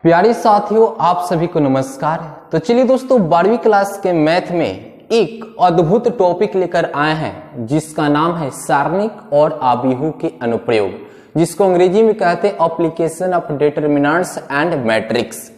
प्यारे साथियों, आप सभी को नमस्कार। तो चलिए दोस्तों, 12वीं क्लास के मैथ में एक अद्भुत टॉपिक लेकर आए हैं जिसका नाम है सारणिक और आव्यूह के अनुप्रयोग, जिसको अंग्रेजी में कहते हैं application of determinants and matrix.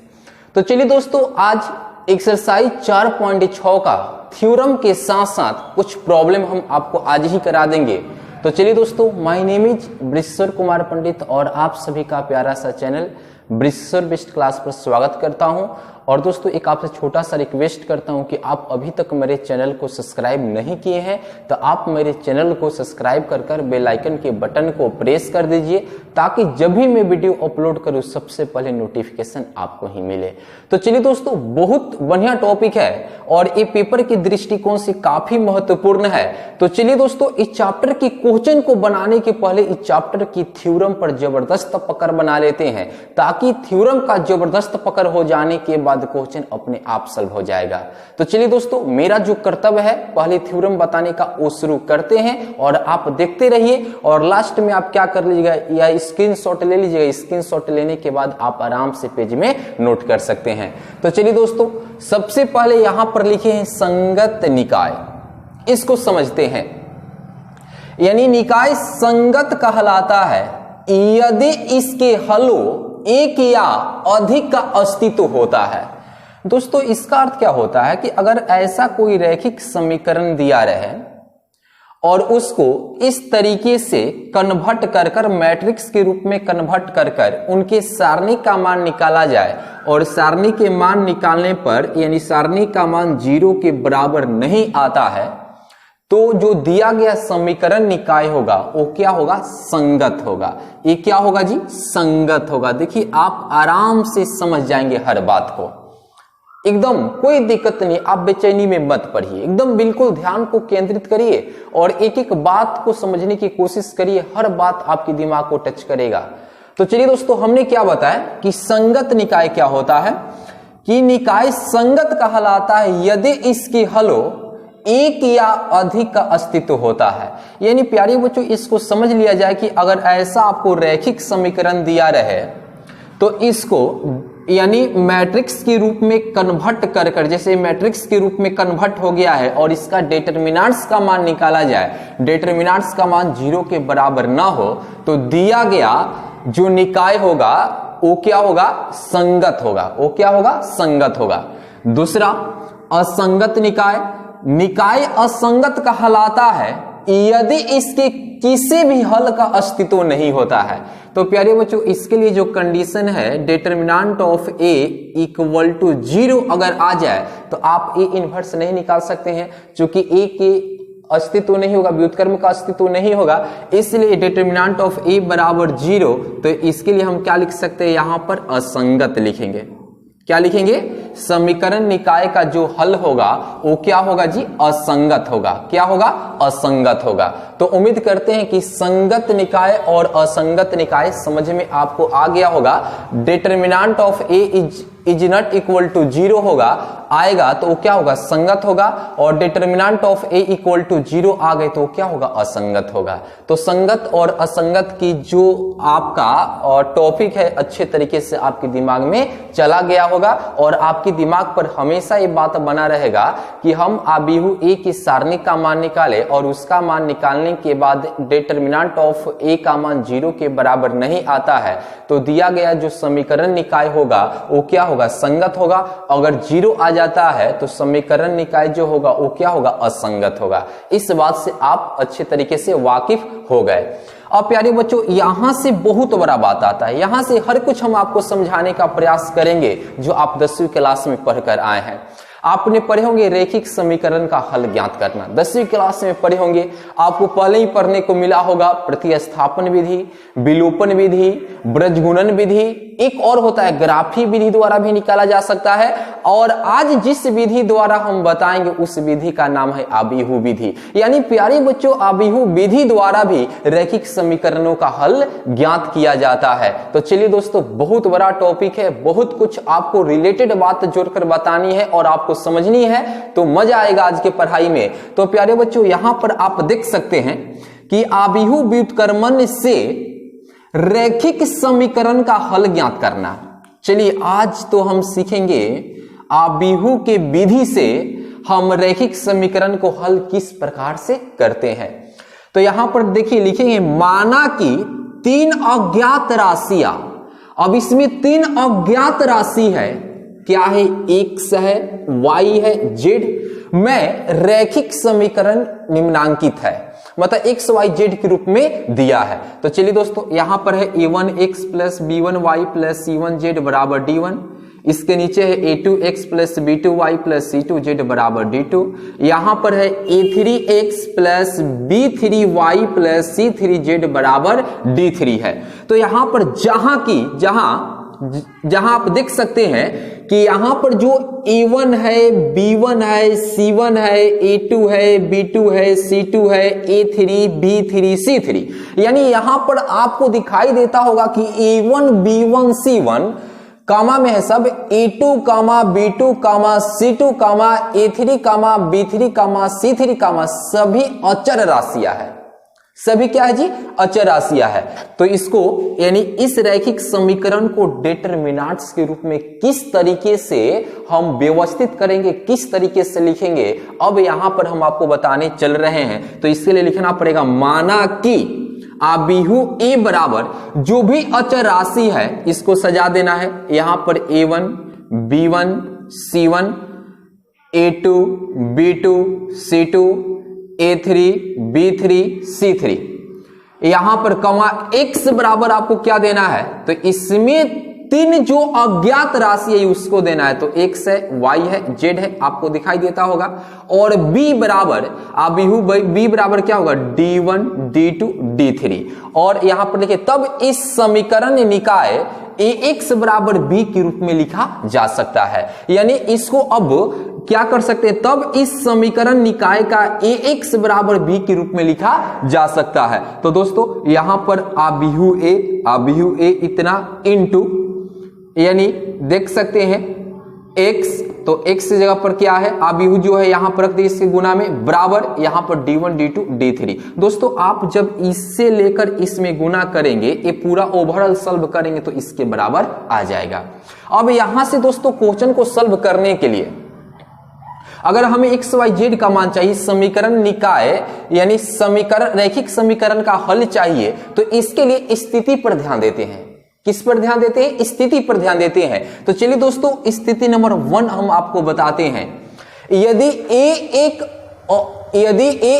तो चलिए दोस्तों, आज एक्सरसाइज 4.6 का थ्योरम के साथ साथ कुछ प्रॉब्लम हम आपको आज ही करा देंगे। तो चलिए दोस्तों, my name is बृषेश्वर Kumar Pandit और आप सभी का प्यारा सा चैनल बृषेश्वर बेस्ट क्लास पर स्वागत करता हूं। और दोस्तों, एक आपसे छोटा सा रिक्वेस्ट करता हूं कि आप अभी तक मेरे चैनल को सब्सक्राइब नहीं किए हैं तो आप मेरे चैनल को सब्सक्राइब कर बेल आइकन के बटन को प्रेस कर दीजिए, ताकि जब भी मैं वीडियो अपलोड करूं सबसे पहले नोटिफिकेशन आपको ही मिले। तो चलिए दोस्तों, बहुत बढ़िया टॉपिक है और ये पेपर के दृष्टिकोण से काफी महत्वपूर्ण है। तो चलिए दोस्तों, इस चैप्टर की क्वेश्चन को बनाने के पहले इस चैप्टर की थ्योरम पर जबरदस्त पकड़ बना लेते हैं, ताकि थ्योरम का जबरदस्त पकड़ हो जाने के बाद क्वेश्चन अपने आप सॉल्व हो जाएगा। तो चलिए दोस्तों, मेरा जो कर्तव्य है पहले थ्योरम बताने का वो शुरू करते हैं और आप देखते रहिए। और लास्ट में आप क्या कर लीजिएगा, या स्क्रीनशॉट ले लीजिएगा। स्क्रीनशॉट लेने के बाद आप आराम से पेज में नोट कर सकते हैं। तो चलिए दोस्तों, सबसे पहले यहां पर लिखे हैं संगत निकाय, इसको समझते हैं। यानी निकाय संगत कहलाता है यदि इसके हलों एक या अधिक का अस्तित्व होता है। दोस्तों, इसका अर्थ क्या होता है कि अगर ऐसा कोई रैखिक समीकरण दिया रहे और उसको इस तरीके से कन्वर्ट कर मैट्रिक्स के रूप में कन्वर्ट कर उनके सारणी का मान निकाला जाए, और सारणी के मान निकालने पर यानी सारणी का मान 0 के बराबर नहीं आता है, तो जो दिया गया समीकरण निकाय होगा वो क्या होगा, संगत होगा। ये क्या होगा जी, संगत होगा। देखिए, आप आराम से समझ जाएंगे हर बात को, एकदम कोई दिक्कत नहीं। आप बेचैनी में मत पढ़िए, एकदम बिल्कुल ध्यान को केंद्रित करिए और एक एक बात को समझने की कोशिश करिए। हर बात आपके दिमाग को टच करेगा। तो चलिए दोस्तों, हमने क्या बताया कि संगत निकाय क्या होता है, कि निकाय संगत कहलाता है यदि इसकी हलों एक या अधिक का अस्तित्व होता है। यानी प्यारे बच्चों, इसको समझ लिया जाए कि अगर ऐसा आपको रैखिक समीकरण दिया रहे तो इसको यानी मैट्रिक्स के रूप में कन्वर्ट कर जैसे मैट्रिक्स के रूप में कन्वर्ट हो गया है और इसका डिटरमिनेंट्स का मान निकाला जाए, डिटरमिनेंट्स का मान 0 के बराबर ना हो, तो दिया गया जो निकाय होगा वो क्या होगा, संगत होगा। वो क्या होगा, संगत होगा। दूसरा, असंगत निकाय। निकाय असंगत कहलाता है यदि इसके किसी भी हल का अस्तित्व नहीं होता है। तो प्यारे बच्चों, इसके लिए जो कंडीशन है determinant of A equal to 0 अगर आ जाए तो आप ए इनवर्स नहीं निकाल सकते हैं, क्योंकि ए के अस्तित्व नहीं होगा, व्युत्क्रम का अस्तित्व नहीं होगा। इसलिए डिटरमिनेंट ऑफ ए बराबर 0। तो इसके लिए हम क्या लिख सकते हैं, यहां पर असंगत लिखेंगे। क्या लिखेंगे, समीकरण निकाय का जो हल होगा वो क्या होगा जी, असंगत होगा। क्या होगा, असंगत होगा। तो उम्मीद करते हैं कि संगत निकाय और असंगत निकाय समझ में आपको आ गया होगा। Determinant of A is not equal to 0 होगा, आएगा तो वो क्या होगा, संगत होगा। और determinant of A equal to 0 आ गए तो क्या होगा, असंगत होगा। तो संगत और असंगत की जो आपका टॉपिक है अच्छे तरीके से आपके दिमाग में चला गया होगा, और आपके दिमाग पर हमेशा ये बात बना रहेगा कि हम आव्यूह ए की सारणी का मान निकाले और उसका मान निकालने के बाद डिटरमिनेंट ऑफ ए का मान 0 के बराबर नहीं आता है, तो दिया गया जो समीकरण निकाय होगा वो क्या होगा, संगत होगा। अगर 0 आ जाता है तो समीकरण निकाय जो होगा वो क्या होगा, असंगत होगा। इस बात से आप अच्छे तरीके से वाकिफ हो गए। अब प्यारे बच्चों, यहां से बहुत बड़ा बात आता है। यहां से हर कुछ हम आपको समझाने का प्रयास करेंगे जो आप 10वीं क्लास में पढ़कर आए हैं। आपने पढ़े होंगे रेखिक समीकरण का हल ज्ञात करना, 10वीं क्लास में पढ़े होंगे। आपको पहले ही पढ़ने को मिला होगा प्रतिस्थापन विधि, विलोपन विधि, ब्रजगुणन विधि, एक और होता है ग्राफी विधि द्वारा भी निकाला जा सकता है। और आज जिस विधि द्वारा हम बताएंगे उस विधि का नाम है आव्यूह विधि। यानी प्यारे बच्चों, आव्यूह विधि द्वारा भी रैखिक समीकरणों का हल ज्ञात किया जाता है। तो चलिए दोस्तों, बहुत बड़ा टॉपिक है, बहुत कुछ आपको रिलेटेड बात जोड़कर बतानी है और आपको समझनी है, तो मजा आएगा आज के पढ़ाई में। तो प्यारे बच्चों, यहां पर आप देख सकते हैं कि आव्यूह व्युत्क्रमण से रैखिक समीकरण का हल ज्ञात करना। चलिए आज तो हम सीखेंगे आबिहू के विधि से हम रैखिक समीकरण को हल किस प्रकार से करते हैं। तो यहां पर देखिए लिखेंगे माना कि 3 अज्ञात राशियां, अब इसमें 3 अज्ञात राशि है, क्या है, x है, y है, z में रैखिक समीकरण निम्नांकित है, मतलब x y z के रूप में दिया है। तो चलिए दोस्तों यहां पर है a1x plus b1y plus c1z बराबर d1, इसके नीचे है a2x plus b2y plus c2z बराबर d2, यहां पर है a3x plus b3y plus c3z बराबर d3 है। तो यहां पर जहां आप देख सकते हैं कि यहां पर जो a1 है, b1 है, c1 है, a2 है, b2 है, c2 है, a3, b3, c3, यानी यहां पर आपको दिखाई देता होगा कि a1, b1, c1 कामा में है सब a2, b2, c2, a3, b3, c3, सभी अचर राशियां है। सभी क्या है जी, अचर राशियां है। तो इसको यानी इस रैखिक समीकरण को डिटरमिनेंट्स के रूप में किस तरीके से हम व्यवस्थित करेंगे, किस तरीके से लिखेंगे, अब यहां पर हम आपको बताने चल रहे हैं। तो इसके लिए लिखना पड़ेगा माना कि आबिहू a बराबर जो भी अचर राशि है इसको सजा देना है। यहां पर a1, b1, c1, a2, b2, c2, a3, b3, c3, यहां पर कमा x बराबर आपको क्या देना है, तो इसमें 3 जो अज्ञात राशि है उसको देना है। तो x है, y है, z है, आपको दिखाई देता होगा। और b बराबर आबिहू b बराबर क्या होगा, d1, d2, d3। और यहां पर देखिए तब इस समीकरण निकाय ax बराबर b के रूप में लिखा जा सकता है। यानी इसको अब क्या कर सकते हैं, तब इस समीकरण निकाय का ax बराबर b के रूप में लिखा जा सकता है। तो दोस्तों यहां पर आबिहू a इतना इनटू, यानी देख सकते हैं x, तो x की जगह पर क्या है, आबिहू जो है यहां पर रख दिए इसके गुना में, बराबर यहां पर d1, d2, d3। दोस्तों आप जब इससे लेकर इसमें गुना करेंगे, ये पूरा ओवरऑल सॉल्व करेंगे तो इसके बराबर आ जाएगा। अब यहां से दोस्तों क्वेश्चन को सॉल्व करने के लिए अगर हमें x y z का मान चाहिए, समीकरण निकाय यानी समीकरण रैखिक समीकरण का हल चाहिए, तो इसके लिए स्थिति पर ध्यान देते हैं। किस पर ध्यान देते हैं, स्थिति पर ध्यान देते हैं। तो चलिए दोस्तों स्थिति नंबर 1 हम आपको बताते हैं। यदि a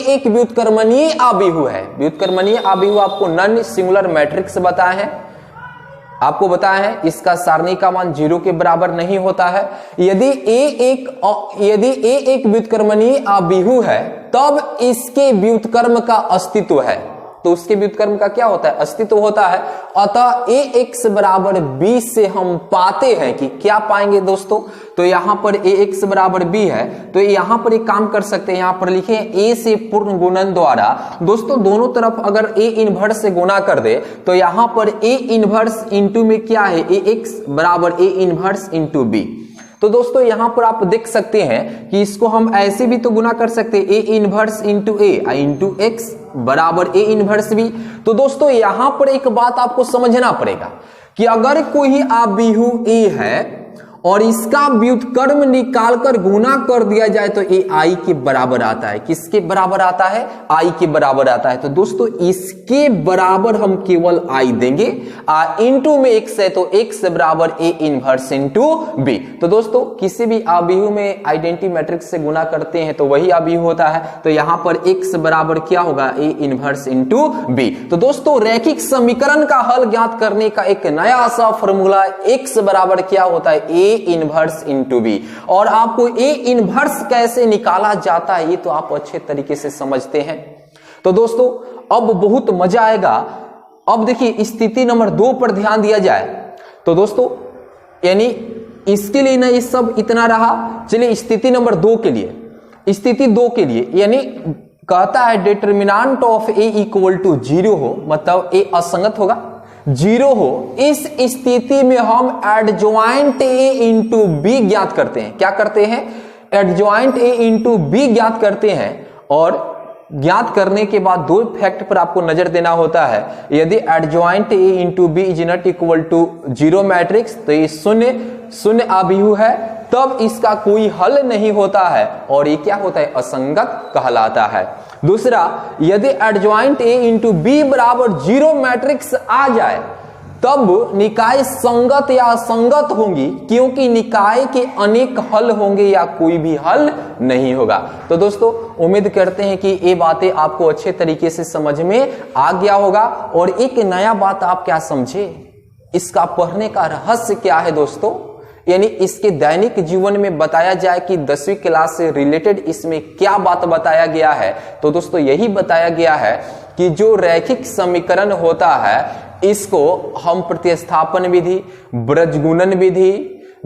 एक व्युत्क्रमणीय आबिहू है, व्युत्क्रमणीय आबिहू आपको नॉन सिंगुलर मैट्रिक्स बताया है, आपको बताया है इसका सारणी का मान 0 के बराबर नहीं होता है। यदि a एक व्युत्क्रमणीय आबिहू है तब इसके व्युत्क्रम का अस्तित्व है, तो उसके व्युत्क्रम का क्या होता है, अस्तित्व होता है। अतः ax बराबर b से हम पाते हैं कि क्या पाएंगे दोस्तों, तो यहां पर ax बराबर b है, तो यहां पर एक काम कर सकते हैं, यहां पर लिखे a से पूर्ण गुणन द्वारा दोस्तों दोनों तरफ अगर a इनवर्स से गुणा कर दे तो यहां पर a इनवर्स इंटू में क्या है, ax बराबर a इनवर्स इंटू b। तो दोस्तों यहां पर आप देख सकते हैं कि इसको हम ऐसे भी तो गुना कर सकते हैं, a inverse into a into x बराबर a इनवर्स b। तो दोस्तों यहां पर एक बात आपको समझना पड़ेगा कि अगर कोई आबिहू a है और इसका व्युत्क्रम निकालकर गुना कर दिया जाए तो ये i के बराबर आता है। किसके बराबर आता है, i के बराबर आता है। तो दोस्तों इसके बराबर हम केवल i देंगे, इंटू में x है तो x बराबर a इनवर्स इंटू b। तो दोस्तों किसी भी आबिहू में आइडेंटिटी मैट्रिक्स से गुना करते हैं तो वही आबिहू होता है। तो यहां पर x बराबर क्या होगा, a इनवर्स इंटू b। तो दोस्तों रैखिक समीकरण का हल ज्ञात करने का एक नया सा फॉर्मूला, x बराबर क्या होता है, a इनवर्स इंटू बी। और आपको ए इनवर्स कैसे निकाला जाता है ये तो आप अच्छे तरीके से समझते हैं। तो दोस्तों अब बहुत मजा आएगा। अब देखिए स्थिति नंबर 2 पर ध्यान दिया जाए तो दोस्तों यानी इसके लिए ना ये सब इतना रहा। चलिए स्थिति नंबर 2 के लिए, स्थिति 2 के लिए यानी कहता है determinant of A equal to 0 हो, मतलब ए असंगत होगा, 0 हो। इस स्थिति में हम एडजॉइंट ए इंटू बी ज्ञात करते हैं। क्या करते हैं, एडजॉइंट ए इंटू बी ज्ञात करते हैं। और ज्ञात करने के बाद दो फैक्ट पर आपको नजर देना होता है। यदि adjoint A into B is not equal to 0 matrix, तो ये शून्य आव्यूह है, तब इसका कोई हल नहीं होता है और ये क्या होता है, असंगत कहलाता है। दूसरा, यदि एडजॉइंट ए इंटू बी बराबर 0 मैट्रिक्स आ जाए तब निकाय संगत या असंगत होंगी, क्योंकि निकाय के अनेक हल होंगे या कोई भी हल नहीं होगा। तो दोस्तों उम्मीद करते हैं कि ये बातें आपको अच्छे तरीके से समझ में आ गया होगा। और एक नया बात आप क्या समझे, इसका पढ़ने का रहस्य क्या है दोस्तों, यानी इसके दैनिक जीवन में बताया जाए कि 10वीं क्लास से रिलेटेड इसमें क्या बात बताया गया है। तो दोस्तों यही बताया गया है कि जो रैखिक समीकरण होता है इसको हम प्रतिस्थापन विधि, ब्रजगुणन विधि,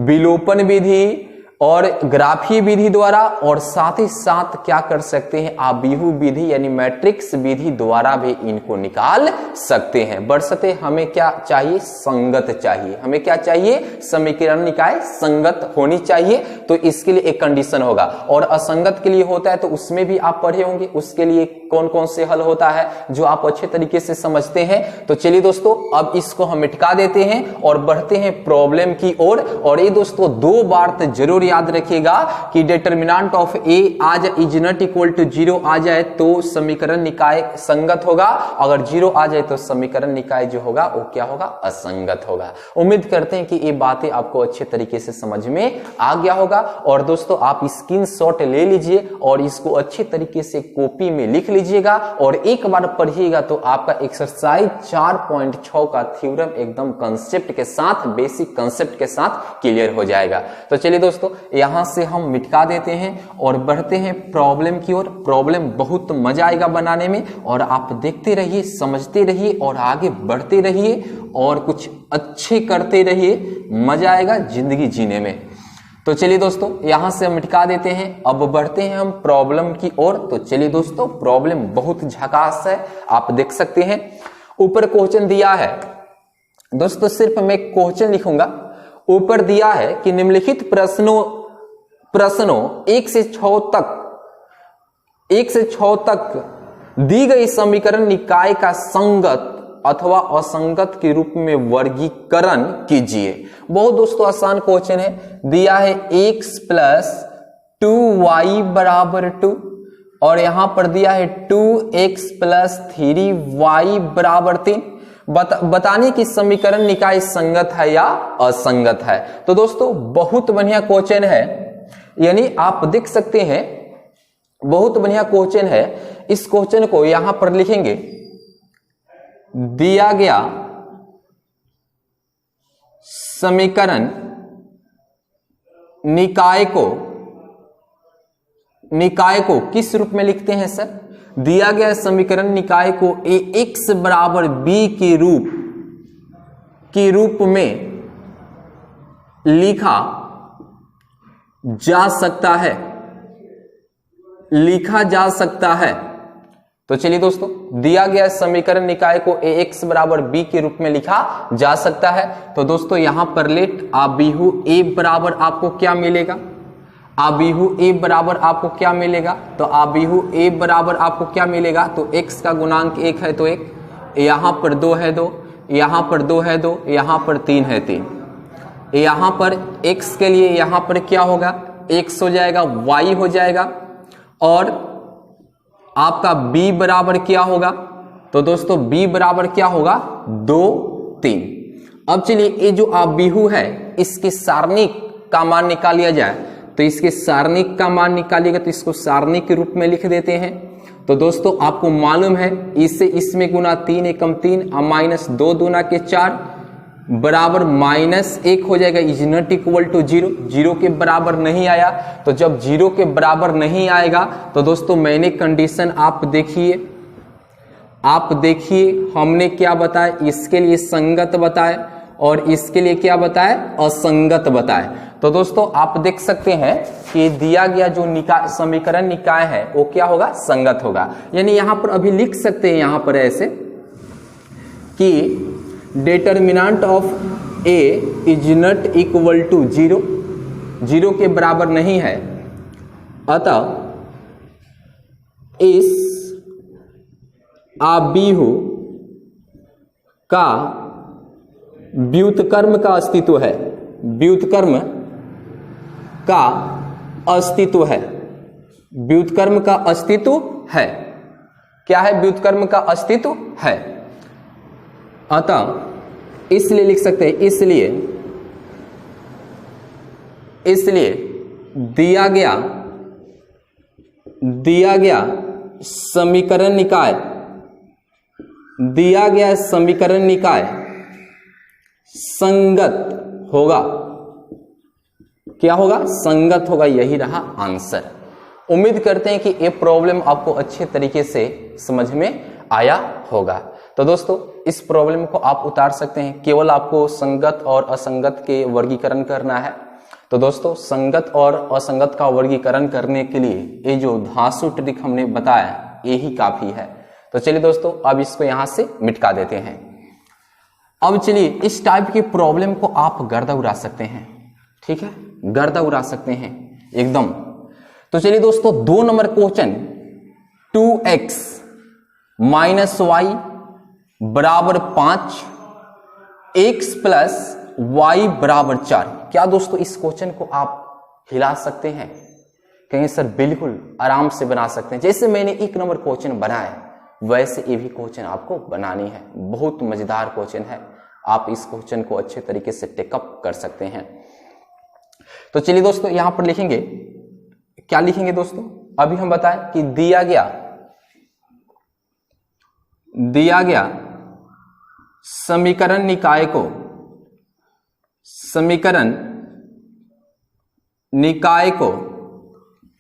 विलोपन विधि और ग्राफीय विधि द्वारा और साथ ही साथ क्या कर सकते हैं, आव्यूह विधि यानी मैट्रिक्स विधि द्वारा भी इनको निकाल सकते हैं। बशर्ते हमें क्या चाहिए, संगत चाहिए। हमें क्या चाहिए, समीकरण निकाय संगत होनी चाहिए। तो इसके लिए एक कंडीशन होगा, और असंगत के लिए होता है तो उसमें भी आप पढ़े होंगे, उसके लिए कौन कौन से हल होता है जो आप अच्छे तरीके से समझते हैं। तो चलिए दोस्तों अब इसको हम मिटा देते हैं और बढ़ते हैं प्रॉब्लम की ओर। और ये दोस्तों दो बार तो जरूर याद रखिएगा कि डिटरमिनेंट ऑफ ए आ जाए इज नॉट इक्वल टू 0 आ जाए तो समीकरण निकाय संगत होगा, अगर 0 आ जाए तो समीकरण निकाय जो होगा वो क्या होगा, असंगत होगा। उम्मीद करते हैं कि ये बातें आपको अच्छे तरीके से समझ में आ गया होगा। और दोस्तों आप स्क्रीनशॉट ले लीजिए और इसको अच्छे तरीके से कॉपी में लिख लीजिएगा और एक बार पढ़िएगा तो आपका एक्सरसाइज 4.6 का थ्योरम एकदम कंसेप्ट के साथ, बेसिक कंसेप्ट के साथ क्लियर हो जाएगा। तो चलिए दोस्तों यहां से हम मिटा देते हैं और बढ़ते हैं प्रॉब्लम की ओर। प्रॉब्लम बहुत मजा आएगा बनाने में और आप देखते रहिए, समझते रहिए और आगे बढ़ते रहिए और कुछ अच्छे करते रहिए, मजा आएगा जिंदगी जीने में। तो चलिए दोस्तों यहां से हम मिटा देते हैं, अब बढ़ते हैं हम प्रॉब्लम की ओर। तो चलिए दोस्तों प्रॉब्लम बहुत झकास है, आप देख सकते हैं। ऊपर क्वेश्चन दिया है दोस्तों, सिर्फ मैं क्वेश्चन लिखूंगा। ऊपर दिया है कि निम्नलिखित प्रश्नों 1 से 6 तक दी गई समीकरण निकाय का संगत अथवा असंगत के रूप में वर्गीकरण कीजिए। बहुत दोस्तों आसान क्वेश्चन है। दिया है x + 2y = 2 और यहां पर दिया है 2x + 3y = 3। बताने की समीकरण निकाय संगत है या असंगत है। तो दोस्तों बहुत बढ़िया क्वेश्चन है, यानी आप देख सकते हैं बहुत बढ़िया क्वेश्चन है। इस क्वेश्चन को यहां पर लिखेंगे, दिया गया समीकरण निकाय को किस रूप में लिखते हैं सर? दिया गया समीकरण निकाय को ax = b के रूप में लिखा जा सकता है। तो चलिए दोस्तों दिया गया समीकरण निकाय को ax = b के रूप में लिखा जा सकता है। तो दोस्तों यहां पर लेट आव्यूह a बराबर आपको क्या मिलेगा, आव्यूह a बराबर आपको क्या मिलेगा, तो आव्यूह a बराबर आपको क्या मिलेगा, तो x का गुणांक 1 है तो 1, यहां पर 2 है 2, यहां पर 2 है 2, यहां पर 3 है 3। यहां पर x के लिए यहां पर क्या होगा, x हो जाएगा, y हो जाएगा और आपका b बराबर क्या होगा, तो दोस्तों b बराबर क्या होगा, 2 3। अब चलिए ये जो आव्यूह है इसके सारणिक का मान निकाल लिया जाए। तो इसके सारणिक का मान निकालिएगा तो इसको सारणी के रूप में लिख देते हैं। तो दोस्तों आपको मालूम है इससे इसमें गुना 3 एकम 3 -2 दूना के 4 बराबर -1 हो जाएगा, इज नॉट इक्वल टू 0। 0 के बराबर नहीं आया, तो जब 0 के बराबर नहीं आएगा तो दोस्तों मैंने कंडीशन आप देखिए हमने क्या बताया, इसके लिए संगत बताए और इसके लिए क्या बताए, असंगत बताए। तो दोस्तों आप देख सकते हैं कि दिया गया जो समीकरण निकाय है वो क्या होगा, संगत होगा। यानी यहां पर अभी लिख सकते हैं यहां पर ऐसे कि determinant of A is not equal to 0, 0 के बराबर नहीं है, अतः इस आबिहु का व्युत्क्रम का अस्तित्व है, व्युत्क्रम का अस्तित्व है, व्युत्क्रम का अस्तित्व है। क्या है? व्युत्क्रम का अस्तित्व है। अतः इसलिए लिख सकते हैं, इसलिए दिया गया समीकरण निकाय संगत होगा। क्या होगा? संगत होगा। यही रहा आंसर। उम्मीद करते हैं कि ये प्रॉब्लम आपको अच्छे तरीके से समझ में आया होगा। तो दोस्तों इस प्रॉब्लम को आप उतार सकते हैं, केवल आपको संगत और असंगत के वर्गीकरण करना है। तो दोस्तों संगत और असंगत का वर्गीकरण करने के लिए ये जो धांसू ट्रिक हमने बताया यही काफी है। तो चलिए दोस्तों अब इसको यहां से मिटा देते हैं। अब चलिए इस टाइप की प्रॉब्लम को आप गर्दा उड़ा सकते हैं, ठीक है, गर्दा उड़ा सकते हैं एकदम। तो चलिए दोस्तों 2 नंबर क्वेश्चन 2x - y बराबर 5 x + y बराबर 4। क्या दोस्तों इस क्वेश्चन को आप हिला सकते हैं? कहेंगे सर बिल्कुल आराम से बना सकते हैं। जैसे मैंने 1 नंबर क्वेश्चन बनाया वैसे ये भी क्वेश्चन आपको बनानी है। बहुत मजेदार क्वेश्चन है, आप इस क्वेश्चन को अच्छे तरीके से टेकअप कर सकते हैं। तो चलिए दोस्तों यहां पर लिखेंगे, क्या लिखेंगे दोस्तों? अभी हम बताएं कि दिया गया समीकरण निकाय को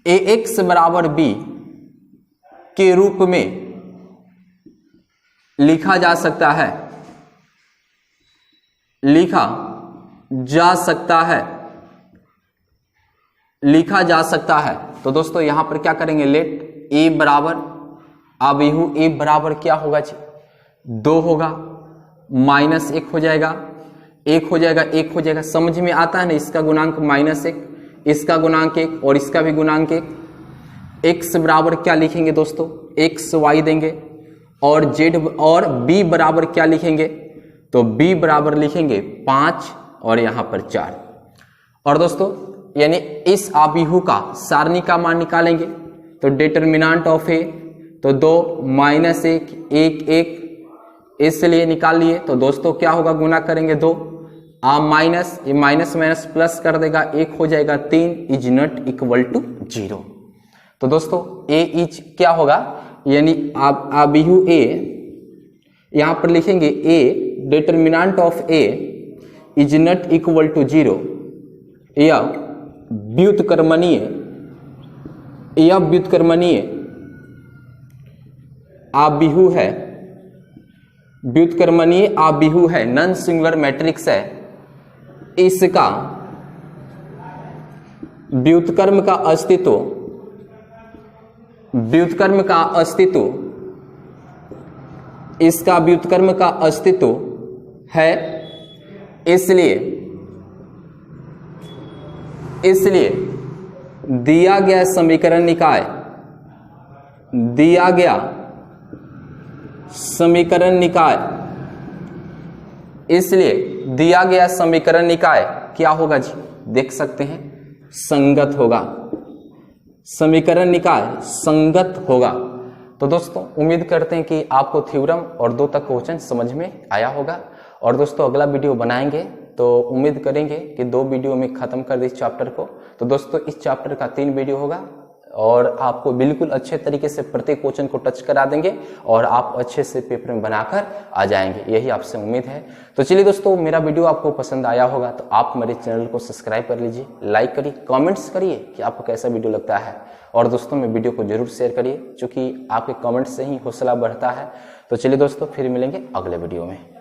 ax बराबर b के रूप में लिखा जा सकता है। तो दोस्तों यहां पर क्या करेंगे? लेट a बराबर आबिहु a बराबर क्या होगा जी? 2 होगा, -1 हो जाएगा, 1 हो जाएगा। समझ में आता है ना? इसका गुणांक -1, इसका गुणांक 1 और इसका भी गुणांक 1। x बराबर क्या लिखेंगे दोस्तों? x y देंगे और z और b बराबर क्या लिखेंगे? तो b बराबर लिखेंगे 5 और यहां पर 4। और दोस्तों यानी इस आबिहु का सारणी का मान निकालेंगे तो डिटरमिनेंट ऑफ ए तो 2 -1 1 1 इसलिए निकाल लिए। तो दोस्तों क्या होगा? गुना करेंगे 2 माइनस, ये माइनस प्लस कर देगा, 1 हो जाएगा 3 इज नॉट इक्वल टू 0। तो दोस्तों ए इज क्या होगा? यानी आबिहु ए, यहां पर लिखेंगे a determinant of A is not equal to 0। यह व्युत्क्रमणीय आबिहु है, व्युत्क्रमणीय आबिहु है, नॉन सिंगुलर मैट्रिक्स है। इसका व्युत्क्रम का अस्तित्व है। इसलिए दिया गया समीकरण निकाय क्या होगा जी? देख सकते हैं संगत होगा, समीकरण निकाय संगत होगा। तो दोस्तों उम्मीद करते हैं कि आपको थ्योरम और 2 तक क्वेश्चन समझ में आया होगा। और दोस्तों अगला वीडियो बनाएंगे तो उम्मीद करेंगे कि 2 वीडियो में खत्म कर दे इस चैप्टर को। तो दोस्तों इस चैप्टर का 3 वीडियो होगा और आपको बिल्कुल अच्छे तरीके से प्रत्येक क्वेश्चन को टच करा देंगे और आप अच्छे से पेपर में बनाकर आ जाएंगे, यही आपसे उम्मीद है। तो चलिए दोस्तों मेरा वीडियो आपको पसंद आया होगा तो आप मेरे चैनल को सब्सक्राइब कर लीजिए, लाइक करिए, कमेंट्स करिए कि आपको कैसा वीडियो लगता है और दोस्तों में वीडियो को जरूर शेयर करिए क्योंकि आपके कमेंट से ही हौसला बढ़ता है। तो चलिए दोस्तों फिर मिलेंगे अगले वीडियो में।